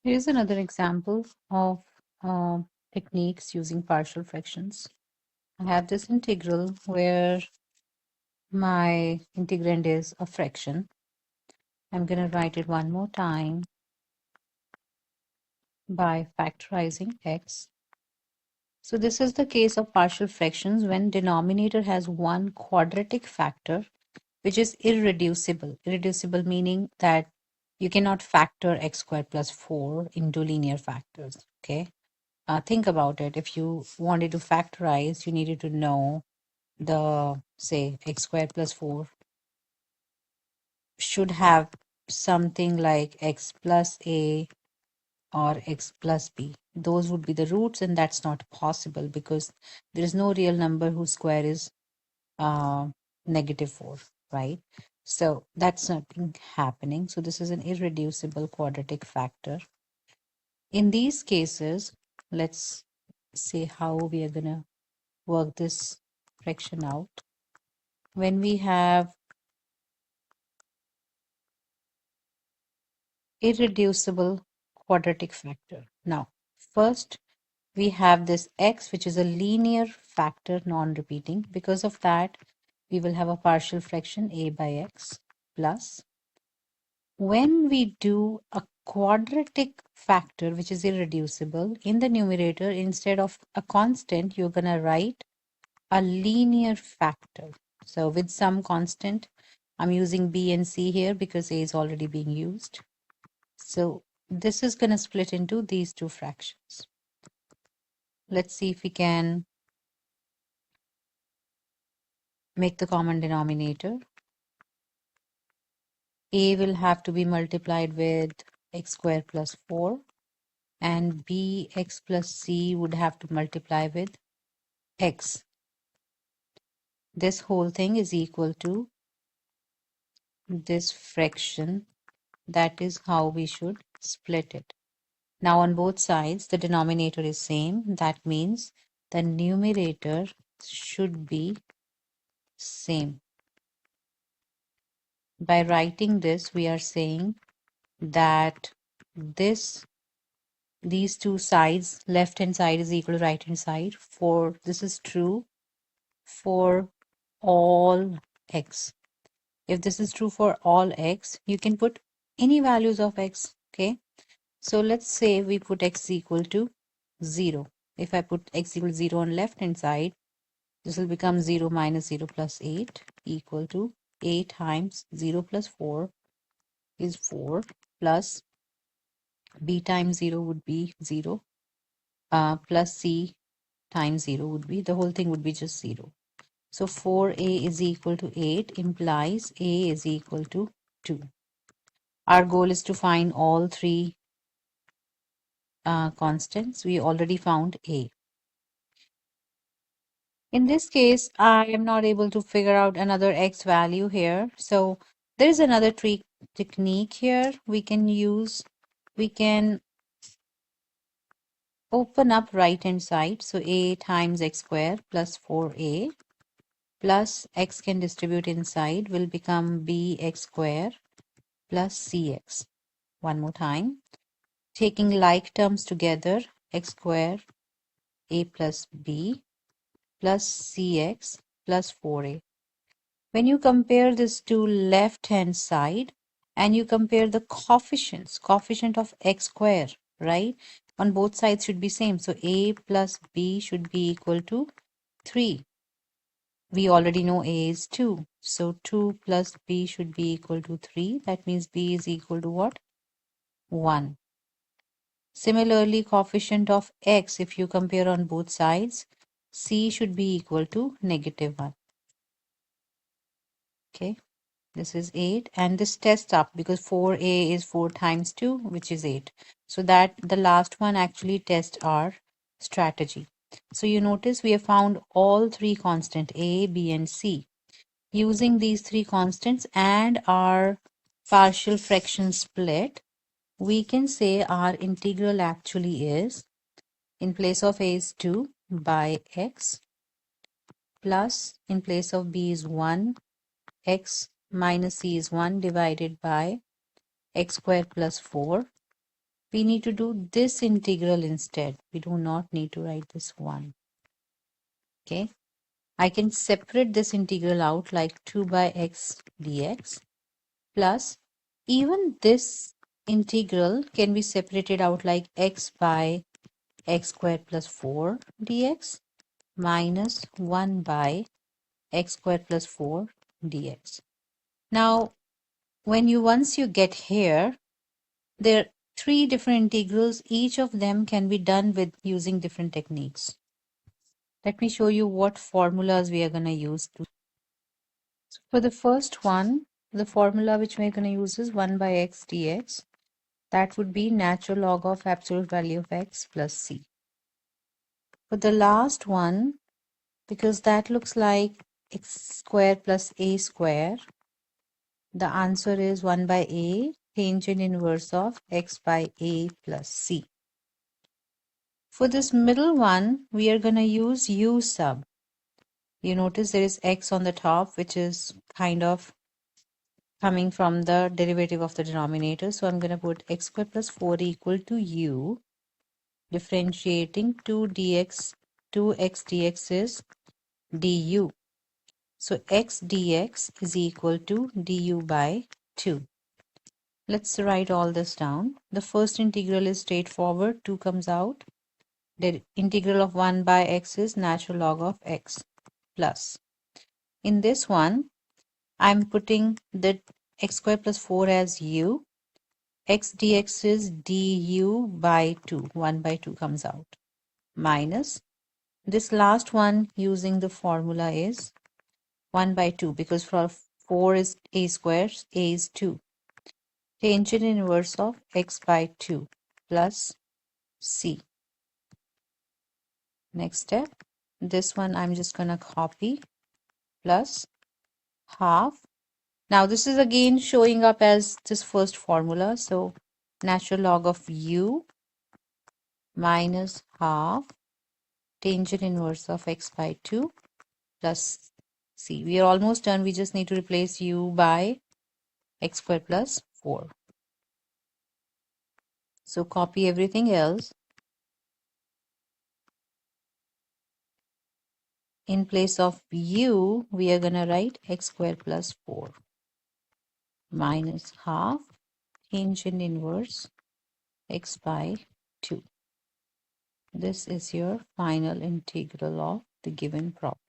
Here's another example of techniques using partial fractions. I have this integral where my integrand is a fraction. I'm going to write it one more time by factorizing x. So this is the case of partial fractions when denominator has one quadratic factor which is irreducible. Irreducible meaning that you cannot factor x squared plus 4 into linear factors. Okay. Think about it. If you wanted to factorize, you needed to know the, say, x squared plus 4 should have something like x plus a or x plus b. Those would be the roots, and that's not possible because there is no real number whose square is negative 4, right? So that's nothing happening. So this is an irreducible quadratic factor. In these cases, let's see how we are going to work this fraction out. When we have irreducible quadratic factor. Now, first we have this x, which is a linear factor, non-repeating. Because of that, we will have a partial fraction a by x plus. When we do a quadratic factor, which is irreducible, in the numerator, instead of a constant, you're going to write a linear factor. So with some constant, I'm using b and c here because a is already being used. So this is going to split into these two fractions. Let's see if we can make the common denominator. A will have to be multiplied with x squared plus 4, and bx plus c would have to multiply with x. This whole thing is equal to this fraction. That is how we should split it. Now on both sides, the denominator is same. That means the numerator should be same. By writing this, we are saying that these two sides, left hand side is equal to right hand side. For this is true for all x. If this is true for all x, you can put any values of x. Okay. So let's say we put x equal to 0. If I put x equal to 0 on left hand side, this will become 0 minus 0 plus 8 equal to 8 times 0 plus 4 is 4 plus b times 0 would be 0 plus c times 0 would be, the whole thing would be just 0. So 4a is equal to 8 implies a is equal to 2. Our goal is to find all three constants. We already found a. In this case, I am not able to figure out another x value here. So there is another technique here we can use. We can open up right hand side. So a times x squared plus 4a plus x can distribute inside will become bx squared plus cx. One more time. Taking like terms together, x squared a plus b plus cx plus 4a. When you compare this to left hand side and you compare the coefficients, coefficient of x square, right? On both sides should be same. So a plus b should be equal to 3. We already know a is 2. So 2 plus b should be equal to 3. That means b is equal to what? 1. Similarly, coefficient of x, if you compare on both sides, c should be equal to -1. Okay. This is 8 and this tests up because 4a is 4 times 2, which is 8. So that the last one actually tests our strategy. So you notice we have found all three constant a, b and c. Using these three constants and our partial fraction split, we can say our integral actually is, in place of a is 2 by x plus in place of b is 1, x minus c is 1 divided by x squared plus 4 We need to do this integral instead. We do not need to write this 1. Okay. I can separate this integral out like 2 by x dx, plus even this integral can be separated out like x by x squared plus 4 dx minus 1 by x squared plus 4 dx. Now, once you get here, there are 3 different integrals. Each of them can be done with using different techniques. Let me show you what formulas we are going to use. So for the first one, the formula which we're going to use is 1 by x dx. That would be natural log of absolute value of x plus c. For the last one, because that looks like x square plus a square, the answer is 1 by a tangent inverse of x by a plus c. For this middle one, we are going to use u sub. You notice there is x on the top, which is kind of coming from the derivative of the denominator. So I'm going to put x squared plus 4 equal to u, differentiating 2 dx, 2x dx is du. So x dx is equal to du by 2. Let's write all this down. The first integral is straightforward. 2 comes out. The integral of 1 by x is natural log of x plus. In this one, I'm putting the x squared plus 4 as u. X dx is du by 2. 1 by 2 comes out. Minus. This last one using the formula is 1 by 2 because for 4 is a square, a is 2. Tangent inverse of x by 2 plus c. Next step, this one I'm just going to copy, plus half. Now this is again showing up as this first formula. So natural log of u minus half tangent inverse of x by 2 plus c. We are almost done. We just need to replace u by x squared plus 4. So copy everything else. In place of u, we are going to write x squared plus 4 minus half tangent inverse x by 2. This is your final integral of the given problem.